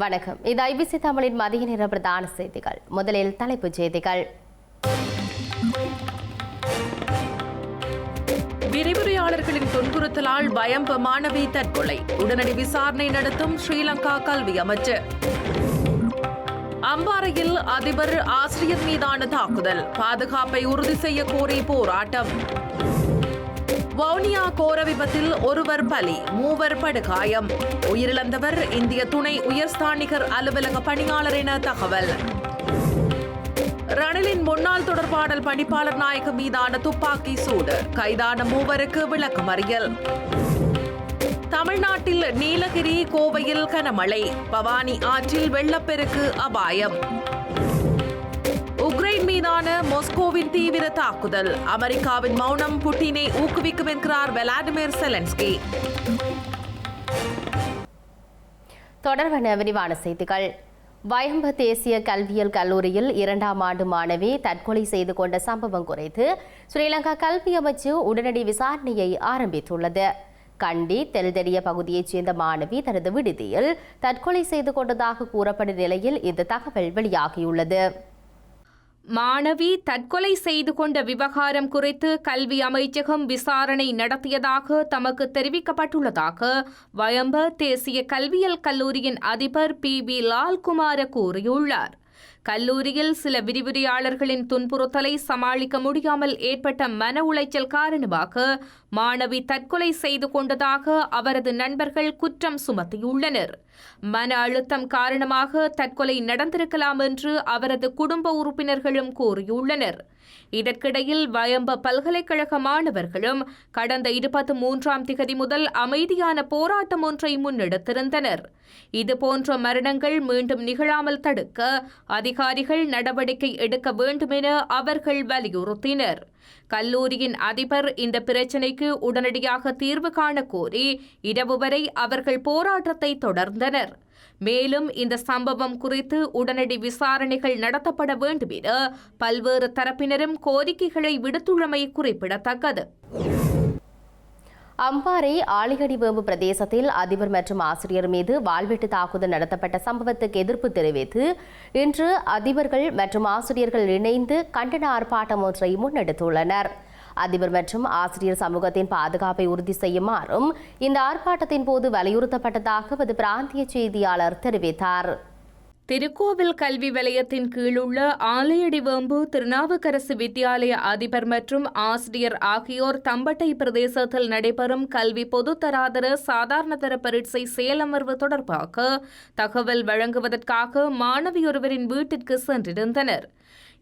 வணக்கம். இது ஐபிசி தமிழின் மதிய நேர பிரதான செய்திகள். முதலில் தலைப்புச் செய்திகள். விரிவுரையாளர்களின் துன்புறுத்தலால் பயம்ப மாணவி தற்கொலை. உடனடி விசாரணை நடத்தும் ஸ்ரீலங்கா கல்வி அமைச்சர். அம்பாறையில் அதிபர் ஆசிரியர் மீதான தாக்குதல். பாதுகாப்பை உறுதி செய்ய கோரி போராட்டம். வவுனியா கோர விபத்தில் ஒருவர் பலி, 3 படுகாயம். உயிரிழந்தவர் இந்திய துணை உயர்ஸ்தானிகர் அலுவலக பணியாளர் என தகவல். ரணிலின் முன்னாள் தொடர்பாடல் பணிப்பாளர் நாயகம் மீதான துப்பாக்கி சூடு. கைதான 3 விளக்கமறியல். தமிழ்நாட்டில் நீலகிரி, கோவையில் கனமழை. பவானி ஆற்றில் வெள்ளப்பெருக்கு அபாயம். உக்ரைன் மீதான மாஸ்கோவின் தீவிர தாக்குதல். அமெரிக்காவின் மௌனம் புட்டினை ஊக்குவிக்கும் என்கிறார் விளாடிமிர் செலன்ஸ்கி. தொடர்பான விரிவான செய்திகள். வயம்ப தேசிய கல்வியியல் கல்லூரியில் 2ஆம் ஆண்டு மாணவி தற்கொலை செய்து கொண்ட சம்பவம் குறித்து ஸ்ரீலங்கா கல்வி அமைச்சு உடனடி விசாரணையை ஆரம்பித்துள்ளது. கண்டி தெல்தெரிய பகுதியைச் சேர்ந்த மாணவி தனது விடுதியில் தற்கொலை செய்து கொண்டதாக கூறப்படும் நிலையில் இந்த தகவல் வெளியாகியுள்ளது. மாணவி தற்கொலை செய்து கொண்ட விவகாரம் குறித்து கல்வி அமைச்சகம் விசாரணை நடத்தியதாக தமக்கு தெரிவிக்கப்பட்டுள்ளதாக வயம்ப தேசிய கல்வியியல் கல்லூரியின் அதிபர் PB லால்குமார கூறியுள்ளார். கல்லூரியில் சில விரிவுரையாளர்களின் துன்புறுத்தலை சமாளிக்க முடியாமல் ஏற்பட்ட மன உளைச்சல் காரணமாக மாணவி தற்கொலை செய்து கொண்டதாக அவரது நண்பர்கள் குற்றம் சுமத்தியுள்ளனர். மன அழுத்தம் காரணமாக தற்கொலை நடந்திருக்கலாம் என்று அவரது குடும்ப உறுப்பினர்களும் கூறியுள்ளனர். இதற்கிடையில் வயம்ப பல்கலைக்கழக மாணவர்களும் கடந்த 23ஆம் திகதி முதல் அமைதியான போராட்டம் ஒன்றை முன்னெடுத்திருந்தனர். இதுபோன்ற மரணங்கள் மீண்டும் நிகழாமல் தடுக்க அதிகாரிகள் நடவடிக்கை எடுக்க வேண்டும் என அவர்கள் வலியுறுத்தினர். கல்லூரியின் அதிபர் இந்த பிரச்சினைக்கு உடனடியாக தீர்வு காண கோரி இரவு வரை அவர்கள் போராட்டத்தை தொடர்ந்தனர். மேலும் இந்த சம்பவம் குறித்து உடனடி விசாரணைகள் நடத்தப்பட வேண்டும் என பல்வேறு தரப்பினரும் கோரிக்கைகளை விடுத்துள்ளமை குறிப்பிடத்தக்கது. அம்பாறை ஆலிகடிவேம்பு பிரதேசத்தில் அதிபர் மற்றும் ஆசிரியர் மீது வாள்வெட்டு தாக்குதல் நடத்தப்பட்ட சம்பவத்துக்கு எதிர்ப்பு தெரிவித்து இன்று அதிபர்கள் மற்றும் ஆசிரியர்கள் இணைந்து கண்டன ஆர்ப்பாட்டம் ஒன்றை முன்னெடுத்துள்ளனர். அதிபர் மற்றும் ஆசிரியர் சமூகத்தின் பாதுகாப்பை உறுதி செய்யுமாறும் இந்த ஆர்ப்பாட்டத்தின் போது வலியுறுத்தப்பட்டதாக அது பிராந்திய செய்தியாளர் தெரிவித்தார். திருக்கோவில் கல்வி வலயத்தின் கீழுள்ள ஆலையடிவேம்பு திருநாவுக்கரசு வித்தியாலய அதிபர் மற்றும் ஆசிரியர் ஆகியோர் தம்பட்டை பிரதேசத்தில் நடைபெறும் கல்வி பொதுத்தராதர சாதாரணதர பரீட்சை செயலமர்வு தொடர்பாக தகவல் வழங்குவதற்காக மாணவியொருவரின் வீட்டிற்கு சென்றிருந்தனர்.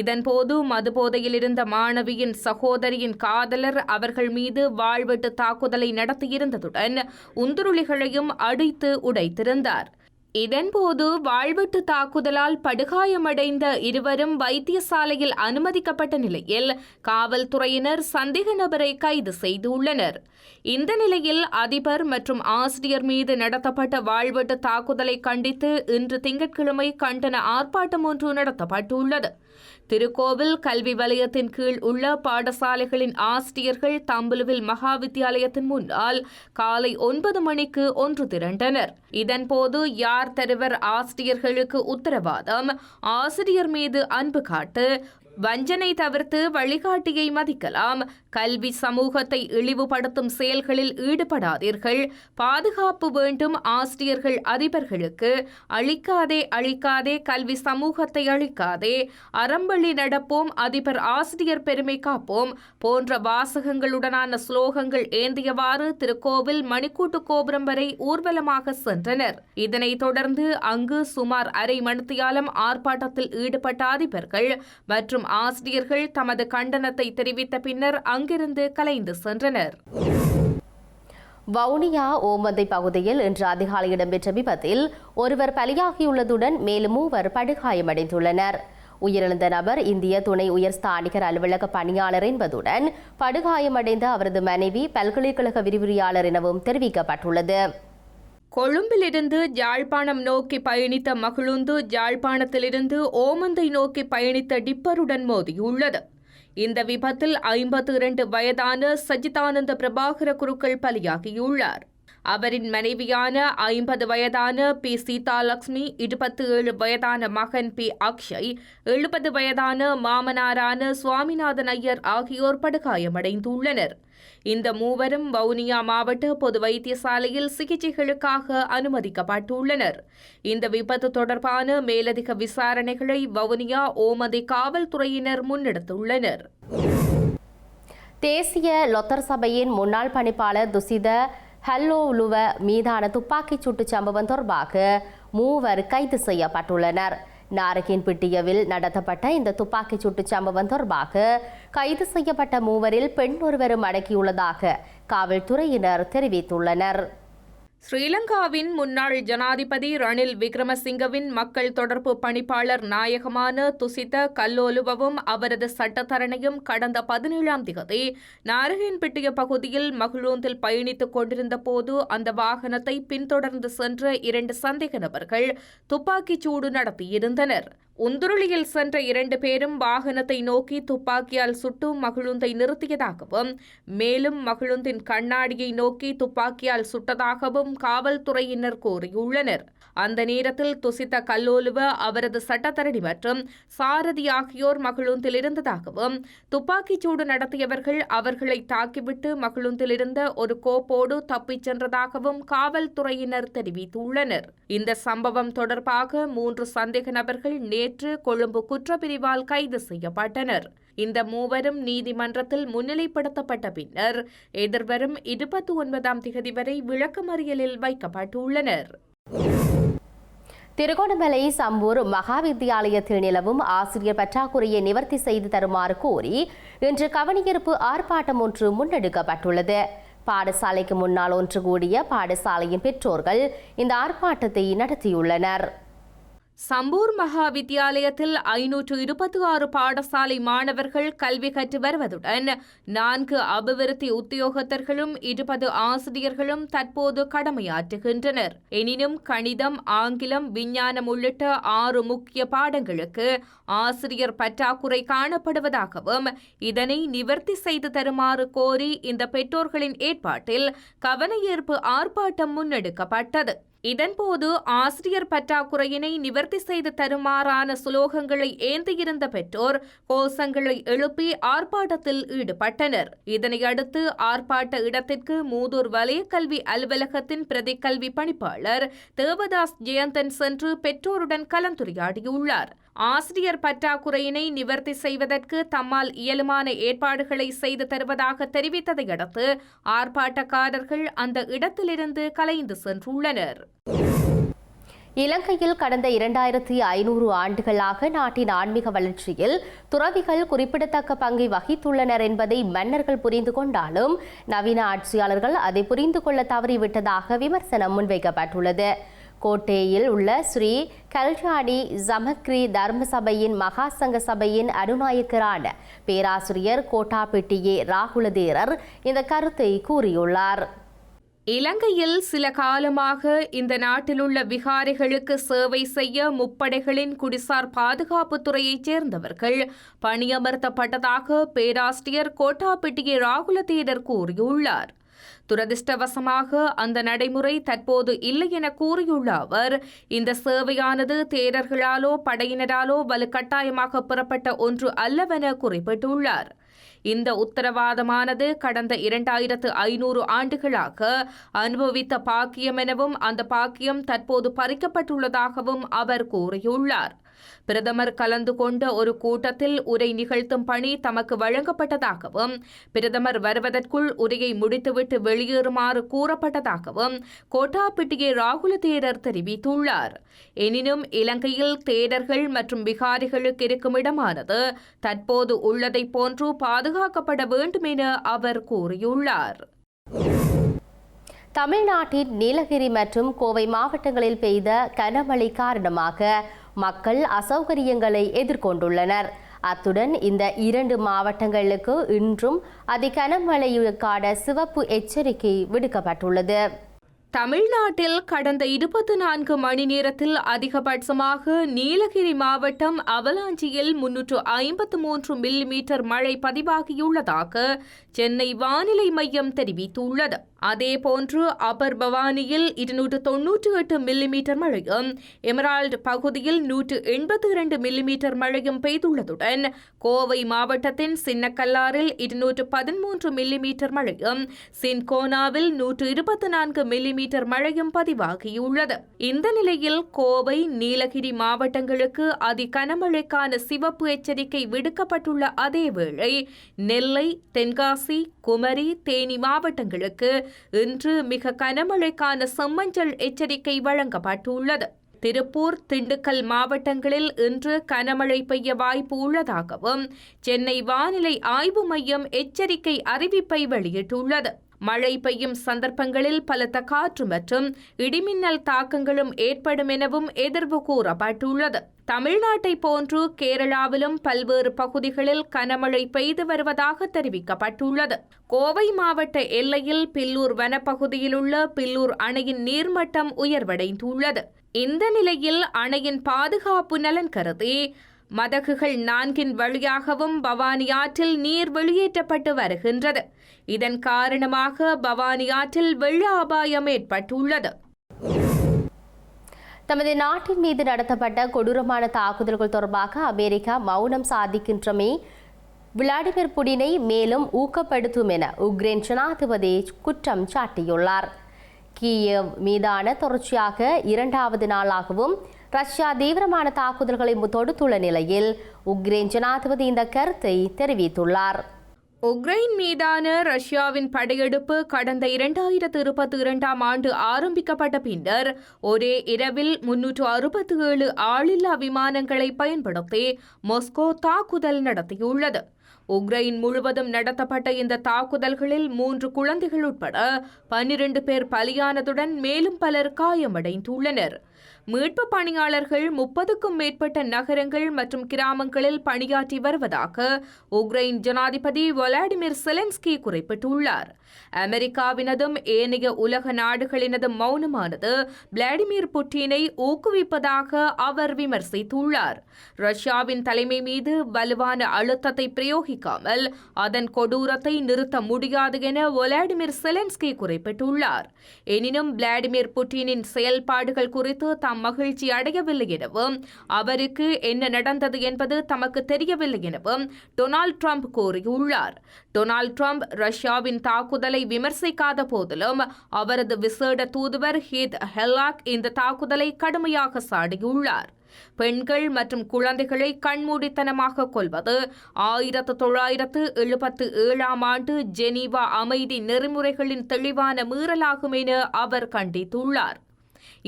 இதன்போது மதுபோதையில் இருந்த மாணவியின் சகோதரியின் காதலர் அவர்கள் மீது வாள்வெட்டு தாக்குதலை நடத்தியிருந்ததுடன் உந்துருளிகளையும் அடித்து உடைத்திருந்தார். இதன்போது வாழ்வெட்டு தாக்குதலால் படுகாயமடைந்த இருவரும் வைத்தியசாலையில் அனுமதிக்கப்பட்ட நிலையில் காவல்துறையினர் சந்தேக நபரை கைது செய்துள்ளனர். இந்த நிலையில் அதிபர் மற்றும் ஆசிரியர் மீது நடத்தப்பட்ட வாழ்வெட்டு தாக்குதலை கண்டித்து இன்று திங்கட்கிழமை கண்டன ஆர்ப்பாட்டம் ஒன்று நடத்தப்பட்டுள்ளது. திருக்கோவில் கல்வி வலயத்தின் கீழ் உள்ள பாடசாலைகளின் ஆசிரியர்கள் தம்புலுவில் மகா வித்தியாலயத்தின் முன்னால் காலை 9 மணிக்கு ஒன்று திரண்டனர். இதன்போது யார் தருவர் ஆசிரியர்களுக்கு உத்தரவாதம், ஆசிரியர் மீது அன்பு காட்டு, வஞ்சனை தவிர்த்து வழிகாட்டியை மதிக்கலாம், கல்வி சமூகத்தை இழிவுபடுத்தும் செயல்களில் ஈடுபடாதீர்கள், பாதுகாப்பு வேண்டும், ஆசிரியர்கள் அதிபர்களுக்கு அழிக்காதே கல்வி சமூகத்தை அழிக்காதே, அறம்பழி நடப்போம், அதிபர் ஆசிரியர் பெருமை காப்போம் போன்ற வாசகங்களுடனான ஸ்லோகங்கள் ஏந்தியவாறு திருக்கோவில் மணிக்கூட்டு கோபுரம் வரை ஊர்வலமாக சென்றனர். இதனைத் தொடர்ந்து அங்கு சுமார் அரை மணித்தியாலம் ஆர்ப்பாட்டத்தில் ஈடுபட்ட அதிபர்கள் மற்றும் ஆசிரியர்கள் தமது கண்டனத்தை தெரிவித்த பின்னர் அங்கிருந்து கலைந்து சென்றனர். வவுனியா ஓமந்தை பகுதியில் இன்று அதிகாலை இடம்பெற்ற விபத்தில் ஒருவர் பலியாகியுள்ளதுடன் மேலும் 3 படுகாயமடைந்துள்ளனர். உயிரிழந்த நபர் இந்திய துணை உயர்ஸ்தானிகர் அலுவலக பணியாளர் என்பதுடன் படுகாயமடைந்த அவரது மனைவி பல்கலைக்கழக விரிவுரையாளர் எனவும் தெரிவிக்கப்பட்டுள்ளது. கொழும்பிலிருந்து யாழ்ப்பாணம் நோக்கி பயணித்த மகிழுந்து யாழ்ப்பாணத்திலிருந்து ஓமந்தை நோக்கி பயணித்த டிப்பருடன் மோதியுள்ளது. இந்த விபத்தில் 52 வயதான சஜிதானந்த பிரபாகர குருக்கள் பலியாகியுள்ளார். அவரின் மனைவியான 50 வயதான பி சீதாலட்சுமி, 27 வயதான மகன் பி அக்ஷய், 70 வயதான மாமனாரான சுவாமிநாதன் ஐயர் ஆகியோர் படுகாயமடைந்துள்ளனர். இந்த மூவரும் வவுனியா மாவட்ட பொது வைத்தியசாலையில் சிகிச்சைகளுக்காக அனுமதிக்கப்பட்டுள்ளனர். இந்த விபத்து தொடர்பான மேலதிக விசாரணைகளை வவுனியா ஓமந்தை காவல்துறையினர் முன்னெடுத்துள்ளனர். தேசிய லொத்தர் சபையின் முன்னாள் பணிப்பாளர் துசித ஹல்லோலுவ மீதான துப்பாக்கிச் சூட்டு சம்பவம் தொடர்பாக 3 கைது செய்யப்பட்டுள்ளனர். நாரகின்பட்டியவில் நடத்தப்பட்ட இந்த துப்பாக்கிச் சூட்டு சம்பவம் தொடர்பாக கைது செய்யப்பட்ட 3 பெண் ஒருவரும் அடக்கியுள்ளதாக காவல்துறையினர் தெரிவித்துள்ளனர். ஸ்ரீலங்காவின் முன்னாள் ஜனாதிபதி ரணில் விக்ரமசிங்கவின் மக்கள் தொடர்பு பணிப்பாளர் நாயகமான துசித கல்லோலுவவும் அவரது சட்டத்தரணையும் கடந்த 17ஆம் தேதி நாரகின்பட்டிய பகுதியில் மகிழுந்தில் பயணித்துக் கொண்டிருந்த போது அந்த வாகனத்தை பின்தொடர்ந்து சென்ற 2 சந்தேக நபர்கள் துப்பாக்கிச் சூடு நடத்தியிருந்தனர். உந்துருளியில் சென்ற 2 பேரும் வாகனத்தை நோக்கி துப்பாக்கியால் சுட்டு மகிழுந்தை நிறுத்தியதாகவும் மேலும் மகிழுந்தின் கண்ணாடியை நோக்கி துப்பாக்கியால் சுட்டதாகவும் காவல்துறையினர் கூறியுள்ளனர். அந்த நேரத்தில் துசித்த கல்லோலுவ, அவரது சட்டத்தரணி மற்றும் சாரதி ஆகியோர் மகிழுந்தில் இருந்ததாகவும் துப்பாக்கிச் சூடு நடத்தியவர்கள் அவர்களை தாக்கிவிட்டு மகிழுந்தில் இருந்த ஒரு கோப்போடு தப்பிச் சென்றதாகவும் காவல்துறையினர் தெரிவித்துள்ளனர். இந்த சம்பவம் தொடர்பாக 3 சந்தேக நபர்கள் நேற்று கொழும்பு குற்றப்பிரிவால் கைது செய்யப்பட்டனர். இந்த 3 நீதிமன்றத்தில் முன்னிலைப்படுத்தப்பட்ட பின்னர் எதிர்வரும் 29ஆம் தேதி வரை விளக்கமறியலில் வைக்கப்பட்டுள்ளனர். திருகோணமலை சம்பூர் மகாவித்தியாலயத்தில் நிலவும் ஆசிரியர் பற்றாக்குறையை நிவர்த்தி செய்து தருமாறு கோரி இன்று கவனஈர்ப்பு ஆர்ப்பாட்டம் ஒன்று முன்னெடுக்கப்பட்டுள்ளது. பாடசாலைக்கு முன்னால் ஒன்று கூடிய பாடசாலையின் பெற்றோர்கள் இந்த ஆர்ப்பாட்டத்தை நடத்தியுள்ளனர். சம்பூர் மகா வித்தியாலயத்தில் 526 பாடசாலை மாணவர்கள் கல்வி கற்று வருவதுடன் 4 அபிவிருத்தி உத்தியோகத்தர்களும் 20 ஆசிரியர்களும் தற்போது கடமையாற்றுகின்றனர். எனினும் கணிதம், ஆங்கிலம், விஞ்ஞானம் உள்ளிட்ட 6 முக்கிய பாடங்களுக்கு ஆசிரியர் பற்றாக்குறை காணப்படுவதாகவும் இதனை நிவர்த்தி செய்து தருமாறு கோரி இந்த பெற்றோர்களின் ஏற்பாட்டில் கவனஈர்ப்பு ஆர்ப்பாட்டம் முன்னெடுக்கப்பட்டது. இதன்போது ஆசிரியர் பற்றாக்குறையினை நிவர்த்தி செய்து தருமாறான சுலோகங்களை ஏந்தியிருந்த பெற்றோர் கோஷங்களை எழுப்பி ஆர்ப்பாட்டத்தில் ஈடுபட்டனர். இதனையடுத்து ஆர்ப்பாட்ட இடத்திற்கு மூதூர் வலய கல்வி அலுவலகத்தின் பிரதி கல்வி பணிப்பாளர் தேவதாஸ் ஜெயந்தன் சென்று பெற்றோருடன் கலந்துரையாடியுள்ளார். ஆசிரியர் பற்றாக்குறையினை நிவர்த்தி செய்வதற்கு தம்மால் இயலுமான ஏற்பாடுகளை செய்து தருவதாக தெரிவித்ததை அடுத்து ஆர்ப்பாட்டக்காரர்கள் அந்த இடத்திலிருந்து கலைந்து சென்றுள்ளனர். இலங்கையில் கடந்த 2500 ஆண்டுகளாக நாட்டின் ஆன்மீக வளர்ச்சியில் துறவிகள் குறிப்பிடத்தக்க பங்கை வகித்துள்ளனர் என்பதை மன்னர்கள் புரிந்து கொண்டாலும் நவீன ஆட்சியாளர்கள் அதை புரிந்து கொள்ள தவறிவிட்டதாக விமர்சனம் முன்வைக்கப்பட்டுள்ளது. கோட்டையில் உள்ள ஸ்ரீ கல்யாணி ஜமக்ரி தர்ம சபையின் மகாசங்க சபையின் அனுநாயக்கரான பேராசிரியர் கோட்டாபெட்டியே ராகுலதேரர் இந்த கருத்தை கூறியுள்ளார். இலங்கையில் சில காலமாக இந்த நாட்டிலுள்ள விகாரிகளுக்கு சேவை செய்ய முப்படைகளின் குடிசார் பாதுகாப்புத் துறையைச் சேர்ந்தவர்கள் பணியமர்த்தப்பட்டதாக பேராசிரியர் கோட்டாபெட்டியே ராகுலதேரர் கூறியுள்ளார். துரதிர்ஷ்டவசமாக அந்த நடைமுறை தற்போது இல்லை என கூறியுள்ள அவர், இந்த சேவையானது தேரர்களாலோ படையினராலோ வலுக்கட்டாயமாக பெறப்பட்ட ஒன்று அல்லவென குறிப்பிட்டுள்ளார். இந்த உத்தரவாதமானது கடந்த 2500 ஆண்டுகளாக அனுபவித்த பாக்கியம் எனவும் அந்த பாக்கியம் தற்போது பறிக்கப்பட்டுள்ளதாகவும் அவர் கூறியுள்ளார். பிரதமர் கலந்து கொண்ட ஒரு கூட்டத்தில் உரை நிகழ்த்தும் பணி தமக்கு வழங்கப்பட்டதாகவும் பிரதமர் வருவதற்குள் உரையை முடித்துவிட்டு வெளியேறுமாறு கூறப்பட்டதாகவும் கோட்டாபெட்டியே ராகுலதேரர் தெரிவித்துள்ளார். எனினும் இலங்கையில் தேரர்கள் மற்றும் விகாரிகளுக்கு இருக்கும் இடமானது தற்போது உள்ளதை போன்று பாதுகாக்கப்பட வேண்டும் என அவர் கூறியுள்ளார். தமிழ்நாட்டின் நீலகிரி மற்றும் கோவை மாவட்டங்களில் பெய்த கனமழை காரணமாக மக்கள் அசௌகரியங்களை எதிர்கொண்டுள்ளனர். அத்துடன் இந்த 2 மாவட்டங்களுக்கு இன்றும் அதிகனமழைக்கான சிவப்பு எச்சரிக்கை விடுக்கப்பட்டுள்ளது. தமிழ்நாட்டில் கடந்த 24 மணி நேரத்தில் அதிகபட்சமாக நீலகிரி மாவட்டம் அவலாஞ்சியில் 353 மில்லிமீட்டர் மழை பதிவாகியுள்ளதாக சென்னை வானிலை மையம் தெரிவித்துள்ளது. அதேபோன்று அப்பர் பவானியில் 298 மில்லிமீட்டர் மழையும், எமரால்டு பகுதியில் 182 மில்லிமீட்டர் மழையும் பெய்துள்ளதுடன் கோவை மாவட்டத்தின் சின்னக்கல்லாரில் 213 மில்லிமீட்டர் மழையும், சின்கோனாவில் 124 மில்லிமீட்டர் மழையும் பதிவாகியுள்ளது. இந்த நிலையில் கோவை, நீலகிரி மாவட்டங்களுக்கு அதி கனமழைக்கான சிவப்பு எச்சரிக்கை விடுக்கப்பட்டுள்ள அதேவேளை நெல்லை, தென்காசி, குமரி, தேனி மாவட்டங்களுக்கு இன்று மிக கனமழைக்கான செம்மஞ்சள் எச்சரிக்கை வழங்கப்பட்டுள்ளது. திருப்பூர், திண்டுக்கல் மாவட்டங்களில் இன்று கனமழை பெய்ய வாய்ப்பு உள்ளதாகவும் சென்னை வானிலை ஆய்வு மையம் எச்சரிக்கை அறிவிப்பை வெளியிட்டுள்ளது. மழை பெய்யும் சந்தர்ப்பங்களில் பலத்த காற்று மற்றும் இடிமின்னல் தாக்கங்களும் ஏற்படும் எனவும் எதிர்வு கூறப்பட்டுள்ளது. தமிழ்நாட்டை போன்று கேரளாவிலும் பல்வேறு பகுதிகளில் கனமழை பெய்து வருவதாக தெரிவிக்கப்பட்டுள்ளது. கோவை மாவட்ட எல்லையில் பில்லூர் வனப்பகுதியில் உள்ள பில்லூர் அணையின் நீர்மட்டம் உயர்வடைந்துள்ளது. இந்த நிலையில் அணையின் பாதுகாப்பு நலன் கருதி மதகுகள் 4 வழியாகவும் பவானி ஆற்றில் நீர் வெளியேற்றப்பட்டு வருகின்றது. இதன் காரணமாக பவானி ஆற்றில் வெள்ள அபாயம் ஏற்பட்டுள்ளது. தமது நாட்டின் மீது நடத்தப்பட்ட கொடூரமான தாக்குதல்கள் தொடர்பாக அமெரிக்கா மௌனம் சாதிக்கின்றமை விளாடிமிர் புடினை மேலும் ஊக்கப்படுத்தும் என உக்ரைன் ஜனாதிபதி குற்றம் சாட்டியுள்ளார். கீயவ் மீதான தொடர்ச்சியாக 2வது நாளாகவும் ரஷ்யா தீவிரமான தாக்குதல்களை தொடுத்துள்ள நிலையில் உக்ரைன் ஜனாதிபதி இந்த கருத்தை தெரிவித்துள்ளார். உக்ரைன் மீதான ரஷ்யாவின் படையெடுப்பு கடந்த 2022ஆம் ஆண்டு ஆரம்பிக்கப்பட்ட பின்னர் ஒரே இரவில் 367 ஆளில்லா விமானங்களை பயன்படுத்தி மாஸ்கோ தாக்குதல் நடத்தியுள்ளது. உக்ரைன் முழுவதும் நடத்தப்பட்ட இந்த தாக்குதல்களில் 3 குழந்தைகள் உட்பட 12 பேர் பலியானதுடன் மேலும் பலர் காயமடைந்துள்ளனர். மீட்பு பணியாளர்கள் 30க்கும் மேற்பட்ட நகரங்கள் மற்றும் கிராமங்களில் பணியாற்றி வருவதாக உக்ரைன் ஜனாதிபதி வோலடிமிர் செலன்ஸ்கி குறிப்பிட்டுள்ளார். அமெரிக்காவினதும் ஏனைய உலக நாடுகளினதும் மௌனமானது விளாடிமிர் புட்டினை ஊக்குவிப்பதாக அவர் விமர்சித்துள்ளார். ரஷ்யாவின் தலைமை மீது வலுவான அழுத்தத்தை பிரயோகிக்காமல் அதன் கொடூரத்தை நிறுத்த முடியாது என வோலடிமிர் செலன்ஸ்கி குறிப்பிட்டுள்ளார். எனினும் விளாடிமிர் புட்டினின் செயல்பாடுகள் குறித்து தாம் மகிழ்ச்சி அடையவில்லை எனவும் அவருக்கு என்ன நடந்தது என்பது தமக்கு தெரியவில்லை எனவும் டொனால்ட் ட்ரம்ப் கூறியுள்ளார். டொனால்ட் ட்ரம்ப் ரஷ்யாவின் தாக்குதலை விமர்சிக்காத போதிலும் அவரது விசேட தூதுவர் ஹீத் ஹெல்லாக் இந்த தாக்குதலை கடுமையாக சாடியுள்ளார். பெண்கள் மற்றும் குழந்தைகளை கண்மூடித்தனமாக கொல்வது 1977ஆம் ஆண்டு ஜெனீவா அமைதி நெறிமுறைகளின் தெளிவான மீறலாகும் என அவர் கண்டித்துள்ளார்.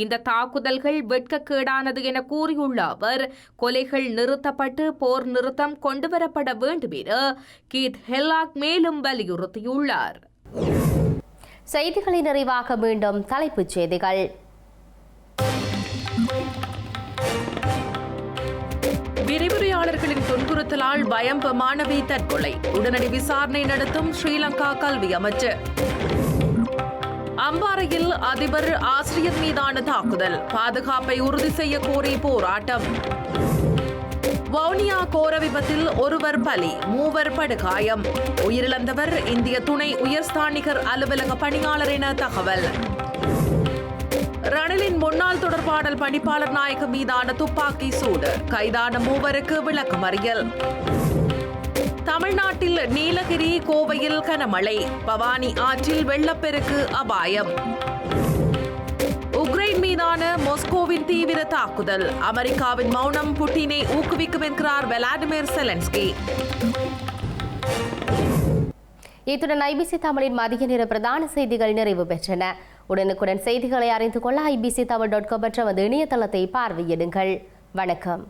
இந்த தாக்குதல்கள் வெட்கக்கேடானது என கூறியுள்ள அவர் கொலைகள் நிறுத்தப்பட்டு போர் நிறுத்தம் கொண்டுவரப்பட வேண்டும் என கீத் ஹெல்லாக் மேலும் வலியுறுத்தியுள்ளார். செய்திகளை நிறைவாக மீண்டும் தலைப்புச் செய்திகள். விரிவுரையாளர்களின் துன்புறுத்தலால் பயம்ப மாணவி தற்கொலை, உடனடி விசாரணை நடத்தும் ஸ்ரீலங்கா கல்வி அமைச்சர். அம்பாறையில் அதிபர் ஆசிரியர் மீதான தாக்குதல், பாதுகாப்பை உறுதி செய்ய கோரி போராட்டம். வவுனியா கோர விபத்தில் ஒருவர் பலி, 3 படுகாயம். உயிரிழந்தவர் இந்திய துணை உயர்ஸ்தானிகர் அலுவலக பணியாளர் என தகவல். ரணிலின் முன்னாள் தொடர்பாடல் பணிப்பாளர் நாயக மீதான துப்பாக்கி சூடு, கைதான 3 விளக்கமறியல். தமிழ்நாட்டில் நீலகிரி, கோவையில் கனமழை, பவானி ஆற்றில் வெள்ளப்பெருக்கு அபாயம். உக்ரைன் மீதான மாஸ்கோவின் தீவிர தாக்குதல், அமெரிக்காவின் மௌனம் புட்டினை ஊக்குவிக்கும் என்கிறார் விளாடிமிர் செலன்ஸ்கி. இத்துடன் ஐபிசி தமிழின் மதிய நேர பிரதான செய்திகள் நிறைவு பெற்றன. உடனுக்குடன் செய்திகளை அறிந்து கொள்ள ibctamil.com என்ற இணையதளத்தை பார்வையிடுங்கள். வணக்கம்.